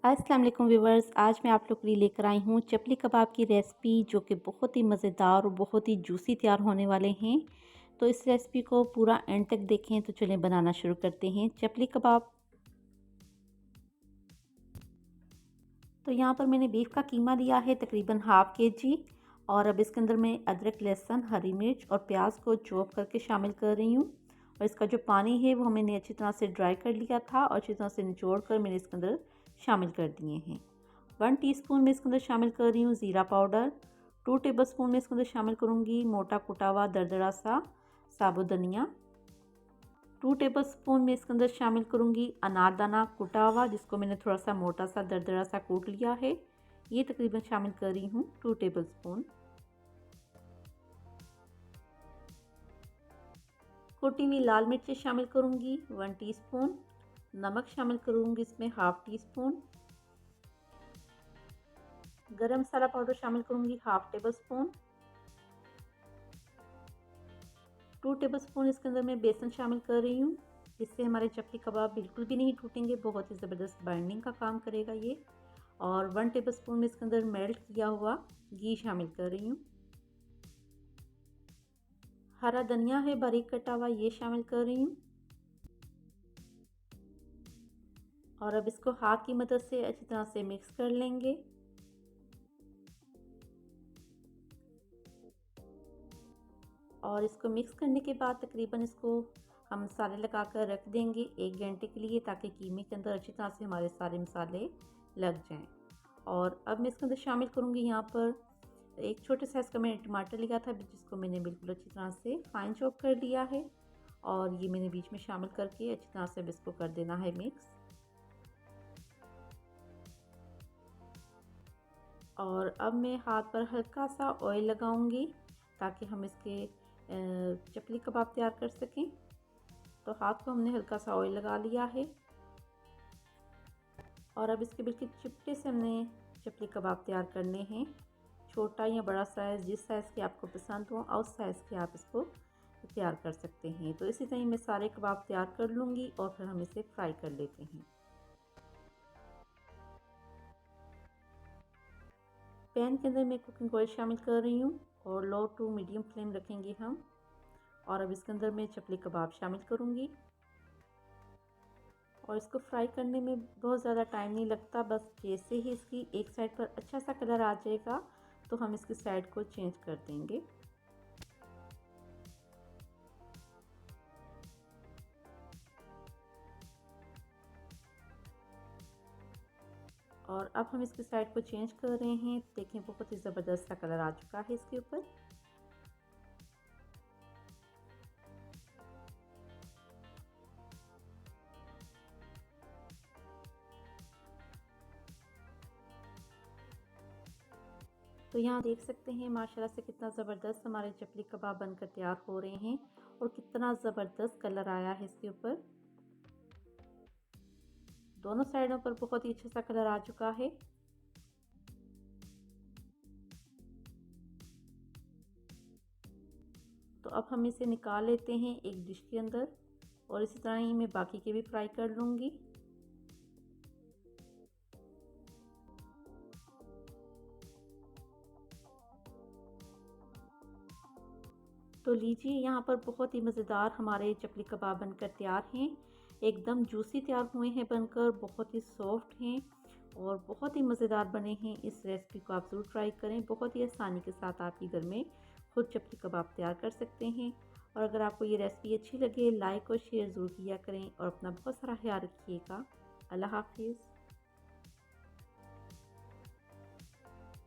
अस्सलाम वालेकुम व्यूवर्स, आज मैं आप लोग के लिए लेकर आई हूँ चपली कबाब की रेसिपी जो कि बहुत ही मज़ेदार और बहुत ही जूसी तैयार होने वाले हैं। तो इस रेसिपी को पूरा एंड तक देखें। तो चलें बनाना शुरू करते हैं चपली कबाब। तो यहाँ पर मैंने बीफ का कीमा लिया है तकरीबन हाफ़ केजी। और अब इसके अंदर मैं अदरक, लहसुन, हरी मिर्च और प्याज को चॉप करके शामिल कर रही हूँ। और इसका जो पानी है वो मैंने अच्छी तरह से ड्राई कर लिया था और अच्छी तरह से निचोड़ कर मैंने इसके अंदर शामिल कर दिए हैं। 1 टीस्पून मैं इसके अंदर शामिल कर रही हूँ ज़ीरा पाउडर। 2 टेबलस्पून मैं इसके अंदर शामिल करूँगी मोटा कुटा हुआ दरदरा सा साबुत धनिया। 2 टेबलस्पून मैं इसके अंदर शामिल करूँगी अनारदाना कुटा हुआ, जिसको मैंने थोड़ा सा मोटा सा दरदरा सा कूट लिया है। ये तकरीबन शामिल कर रही हूँ 2 टेबलस्पून। कुटी हुई लाल मिर्चें शामिल करूँगी 1 टीस्पून। नमक शामिल करूँगी इसमें हाफ़ टी स्पून। गरम मसाला पाउडर शामिल करूँगी हाफ़ टेबल स्पून। 2 टेबलस्पून इसके अंदर मैं बेसन शामिल कर रही हूँ। इससे हमारे चपली कबाब बिल्कुल भी नहीं टूटेंगे, बहुत ही ज़बरदस्त बाइंडिंग का काम करेगा ये। और 1 टेबलस्पून में इसके अंदर मेल्ट किया हुआ घी शामिल कर रही हूँ। हरा धनिया है बारीक कटा हुआ, ये शामिल कर रही हूँ। और अब इसको हाथ की मदद से अच्छी तरह से मिक्स कर लेंगे। और इसको मिक्स करने के बाद तकरीबन इसको हम मसाले लगा कर रख देंगे 1 घंटे के लिए, ताकि कीमे के अंदर अच्छी तरह से हमारे सारे मसाले लग जाएं। और अब मैं इसके अंदर शामिल करूँगी यहाँ पर एक छोटे साइज़ का मैंने टमाटर लिया था, जिसको मैंने बिल्कुल अच्छी तरह से फाइन चॉप कर लिया है। और ये मैंने बीच में शामिल करके अच्छी तरह से इसको कर देना है मिक्स। और अब मैं हाथ पर हल्का सा ऑयल लगाऊंगी ताकि हम इसके चपली कबाब तैयार कर सकें। तो हाथ को हमने हल्का सा ऑयल लगा लिया है। और अब इसके बिल्कुल चिपटे से हमने चपली कबाब तैयार करने हैं। छोटा या बड़ा साइज़, जिस साइज़ के आपको पसंद हो उस साइज़ के आप इसको तैयार कर सकते हैं। तो इसी तरह मैं सारे कबाब तैयार कर लूँगी और फिर हम इसे फ्राई कर लेते हैं। पैन के अंदर मैं कुकिंग ऑयल शामिल कर रही हूँ और लो टू मीडियम फ्लेम रखेंगे हम। और अब इसके अंदर मैं चपली कबाब शामिल करूँगी। और इसको फ्राई करने में बहुत ज़्यादा टाइम नहीं लगता, बस जैसे ही इसकी एक साइड पर अच्छा सा कलर आ जाएगा तो हम इसकी साइड को चेंज कर देंगे। और अब हम इसकी साइड को चेंज कर रहे हैं। देखें बहुत ही ज़बरदस्त सा कलर आ चुका है इसके ऊपर। तो यहाँ देख सकते हैं माशाल्लाह से कितना ज़बरदस्त हमारे चपली कबाब बनकर तैयार हो रहे हैं और कितना ज़बरदस्त कलर आया है इसके ऊपर। दोनों साइडों पर बहुत ही अच्छा सा कलर आ चुका है। तो अब हम इसे निकाल लेते हैं एक डिश के अंदर और इसी तरह ही मैं बाकी के भी फ्राई कर लूँगी। तो लीजिए यहाँ पर बहुत ही मज़ेदार हमारे चपली कबाब बनकर तैयार हैं। एकदम जूसी तैयार हुए हैं बनकर, बहुत ही सॉफ्ट हैं और बहुत ही मज़ेदार बने हैं। इस रेसिपी को आप ज़रूर ट्राई करें। बहुत ही आसानी के साथ आप ही घर में खुद चपली कबाब तैयार कर सकते हैं। और अगर आपको ये रेसिपी अच्छी लगे लाइक और शेयर ज़रूर किया करें और अपना बहुत सारा ख्याल रखिएगा। अल्लाह हाफिज़।